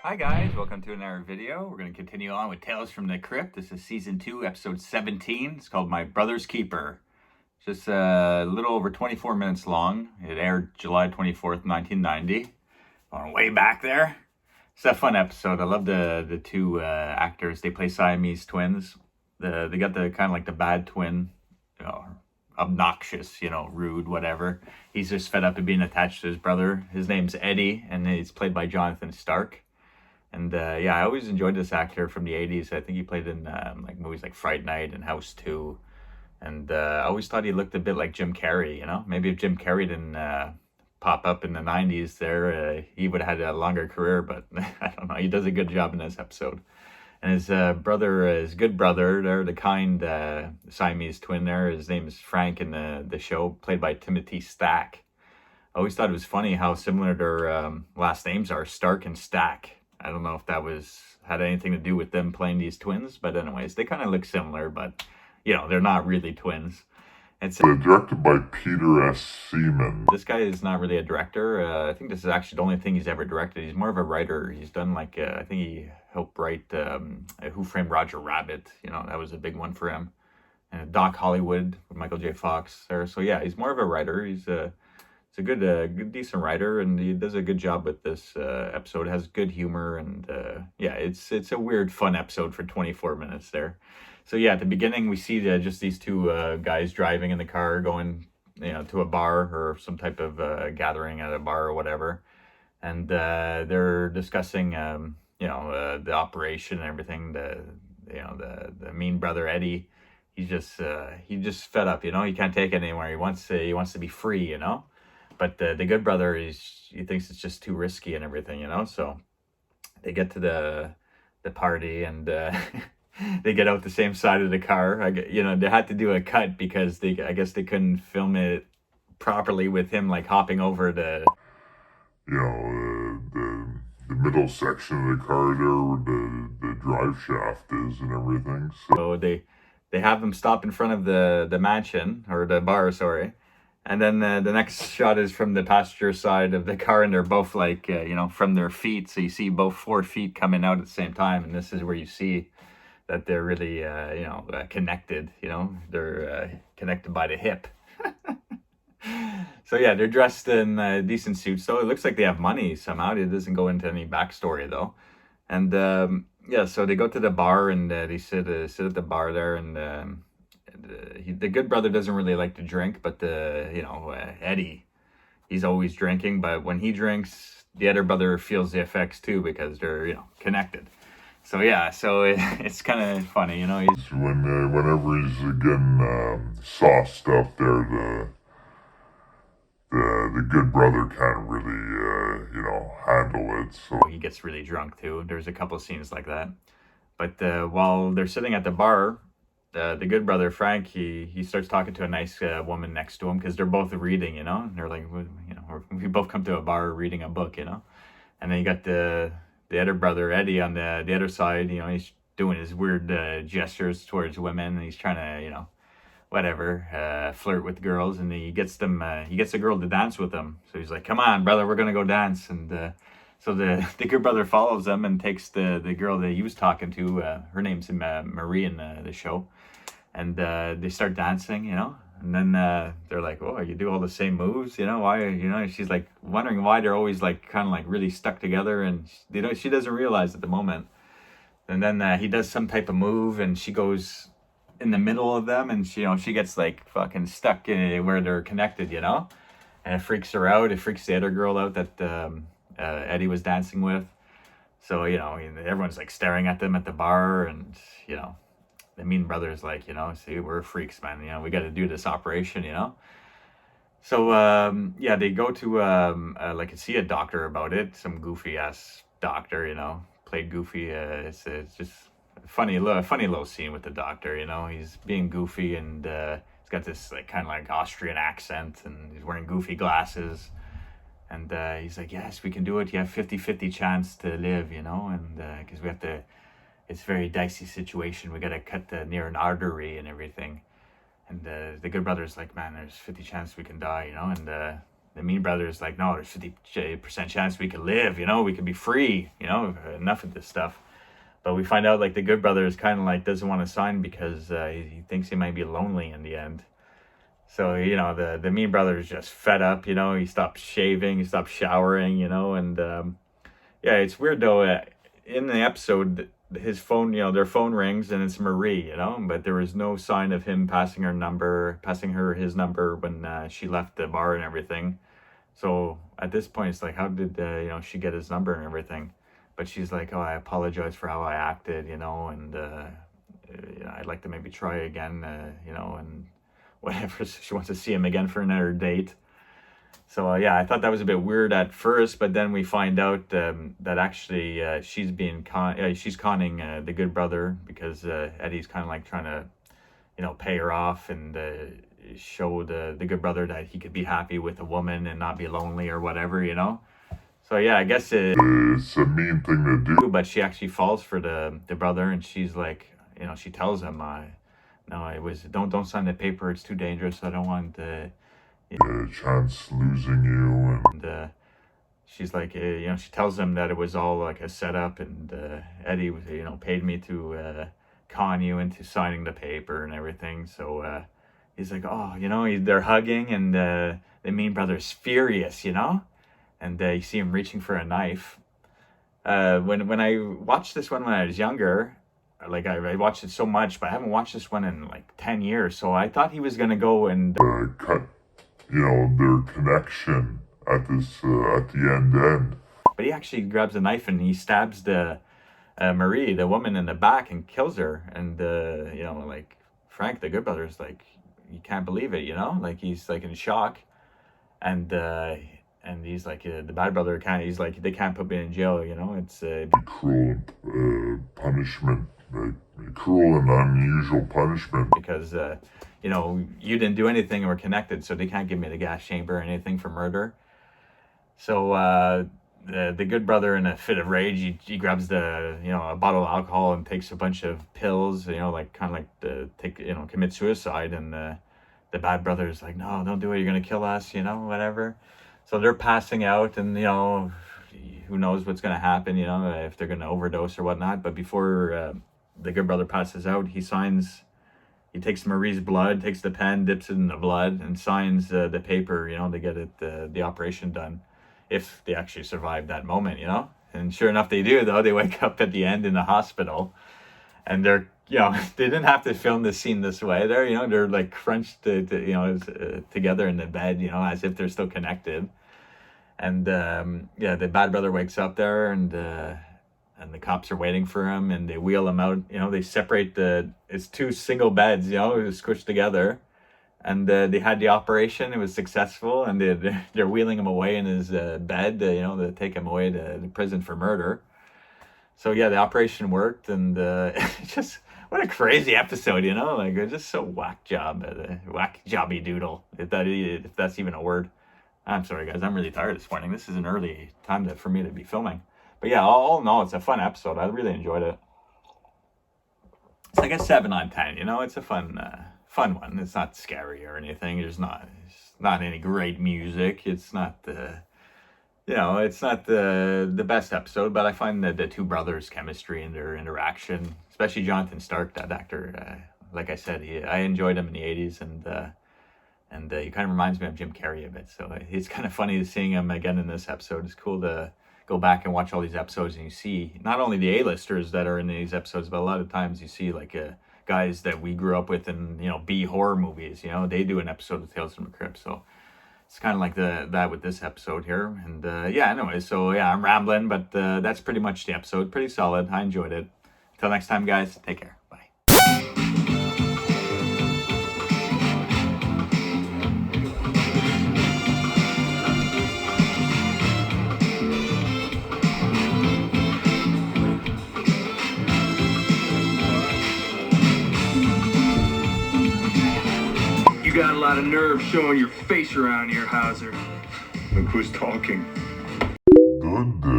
Hi guys, welcome to another video. We're going to continue on with Tales from the Crypt. This is season 2, episode 17. It's called My Brother's Keeper. Just a little over 24 minutes long. It aired July 24th, 1990. Going way back there. It's a fun episode. I love the two actors. They play Siamese twins. They got the kind of like the bad twin, obnoxious, rude, whatever. He's just fed up of being attached to his brother. His name's Eddie, and he's played by Jonathan Stark. And I always enjoyed this actor from the 80s. I think he played in like movies like Fright Night and House 2. And I always thought he looked a bit like Jim Carrey, Maybe if Jim Carrey didn't pop up in the 90s there, he would have had a longer career. But I don't know. He does a good job in this episode. And his brother, his good brother, they're the kind Siamese twin there. His name is Frank in the show, played by Timothy Stack. I always thought it was funny how similar their last names are, Stark and Stack. I don't know if that had anything to do with them playing these twins, but anyways, they kind of look similar, but they're not really twins. It's directed by Peter S. Seaman. This guy is not really a director. I think this is actually the only thing he's ever directed. He's more of a writer. He's done I think he helped write Who Framed Roger Rabbit. That was a big one for him. And Doc Hollywood with Michael J. Fox there. So yeah, he's more of a writer. He's a good, decent writer, and he does a good job with this episode. It has good humor, and it's a weird, fun episode for 24 minutes there. So yeah, at the beginning we see just these two guys driving in the car, going to a bar or some type of gathering at a bar or whatever, and they're discussing the operation and everything. The mean brother Eddie, he's just fed up. He can't take it anymore. He wants to be free. But the good brother, he thinks it's just too risky and everything, So they get to the party, and they get out the same side of the car. They had to do a cut because I guess they couldn't film it properly with him like hopping over the middle section of the car there where the drive shaft is and everything. So they have him stop in front of the mansion, or the bar, sorry. And then the next shot is from the passenger side of the car, and they're both from their feet. So you see both 4 feet coming out at the same time. And this is where you see that they're really, connected. They're connected by the hip. So yeah, they're dressed in decent suits. So it looks like they have money somehow. It doesn't go into any backstory though. And so they go to the bar, and they sit at the bar there, and the good brother doesn't really like to drink, but Eddie, he's always drinking. But when he drinks, the other brother feels the effects too, because they're connected. So yeah, it's kind of funny, He's whenever he's getting sauced up there, the good brother can't really handle it. So he gets really drunk too. There's a couple scenes like that. But while they're sitting at the bar, the good brother Frank, he starts talking to a nice woman next to him, because they're both reading, and they're like, we both come to a bar reading a book, and then you got the other brother Eddie on the other side. He's doing his weird gestures towards women, and he's trying to flirt with girls, and he gets a girl to dance with him. So he's like, come on brother, we're gonna go dance. And so the good brother follows them and takes the girl that he was talking to. Her name's Marie in the show. And they start dancing, and then they're like, oh, you do all the same moves, why, she's like wondering why they're always like kind of like really stuck together, and she doesn't realize at the moment. And then he does some type of move, and she goes in the middle of them, and she gets like fucking stuck where they're connected, and it freaks her out. It freaks the other girl out that Eddie was dancing with. So everyone's like staring at them at the bar, and the mean brother's like, see, we're freaks, man. We got to do this operation, So they go to see a doctor about it. Some goofy ass doctor, played goofy. It's just a funny little scene with the doctor. He's being goofy, and he's got this like kind of like Austrian accent, and he's wearing goofy glasses. And he's like, yes, we can do it. You have 50-50 chance to live, and because we have to. It's a very dicey situation. We got to cut near an artery and everything. And the good brother's like, man, there's 50 chance we can die, And the Mean Brother's like, no, there's 50% chance we could live, you know, we could be free, you know, enough of this stuff. But we find out like the Good Brother is kind of like doesn't want to sign because he thinks he might be lonely in the end. So, you know, the Mean Brother is just fed up, you know, he stopped shaving, he stopped showering, you know, and yeah, it's weird though. In the episode, his phone, you know, their phone rings and it's Marie, you know, but there was no sign of him passing her his number when she left the bar and everything. So at this point, it's like, how did you know, she get his number and everything? But she's like, oh, I apologize for how I acted, you know, and you know, I'd like to maybe try again, you know, and whatever. So she wants to see him again for another date. So yeah, I thought that was a bit weird at first, but then we find out that actually she's conning the Good Brother because Eddie's kind of like trying to, you know, pay her off and show the Good Brother that he could be happy with a woman and not be lonely or whatever, you know. So yeah, I guess it's a mean thing to do. But she actually falls for the brother, and she's like, you know, she tells him, no, it was don't sign the paper. It's too dangerous. I don't want chance losing you. And she's like, you know, she tells him that it was all like a setup, and Eddie was, you know, paid me to con you into signing the paper and everything. So he's like, oh, you know, they're hugging, and the Mean Brother's furious, you know, and you see him reaching for a knife. When I watched this one when I was younger, like I watched it so much, but I haven't watched this one in like 10 years. So I thought he was gonna go and cut, you know, their connection at the end. But he actually grabs a knife and he stabs the Marie, the woman, in the back and kills her. And you know, like Frank, the Good Brother, is like, you can't believe it, you know, like he's like in shock, and he's like, the bad brother can't. He's like, they can't put me in jail, you know. It's cruel punishment, cruel and unusual punishment. Because you know, you didn't do anything and we're connected, so they can't give me the gas chamber or anything for murder. So the Good Brother, in a fit of rage, he grabs a bottle of alcohol and takes a bunch of pills, you know, like kind of like commit suicide. And the bad brother is like, no, don't do it. You're gonna kill us, you know, whatever. So they're passing out, and you know, who knows what's gonna happen, you know, if they're gonna overdose or whatnot. But before the Good Brother passes out, he takes Marie's blood, takes the pen, dips it in the blood, and signs the paper, you know, to get the operation done, if they actually survive that moment, you know. And sure enough, they do, though. They wake up at the end in the hospital, and they're, you know, they didn't have to film this scene this way. They're like crunched, together in the bed, you know, as if they're still connected. And yeah, the bad brother wakes up there, and the cops are waiting for him, and they wheel him out. You know, they separate it's two single beds, you know, squished together. And they had the operation. It was successful, and they're wheeling him away in his bed, you know, to take him away to prison for murder. So yeah, the operation worked, and just what a crazy episode, you know, like just so whack jobby doodle, if that's even a word. I'm sorry, guys, I'm really tired this morning. This is an early time for me to be filming. But yeah, all in all, it's a fun episode. I really enjoyed it. It's like a 7 on 10, you know, it's a fun one. It's not scary or anything. It's not any great music. It's not it's not the best episode, but I find that the two brothers' chemistry and their interaction, especially Jonathan Stark, that actor, like I said, I enjoyed him in the 80s, and he kind of reminds me of Jim Carrey a bit. So it's kind of funny seeing him again in this episode. It's cool to go back and watch all these episodes, and you see not only the A-listers that are in these episodes, but a lot of times you see like guys that we grew up with in, you know, B horror movies. You know, they do an episode of Tales from the Crypt. So it's kind of like that with this episode here. And yeah, anyway, so yeah, I'm rambling, but that's pretty much the episode. Pretty solid. I enjoyed it. Until next time, guys, take care. Bye. You got a lot of nerve showing your face around here, Hauser. Look who's talking. Good day.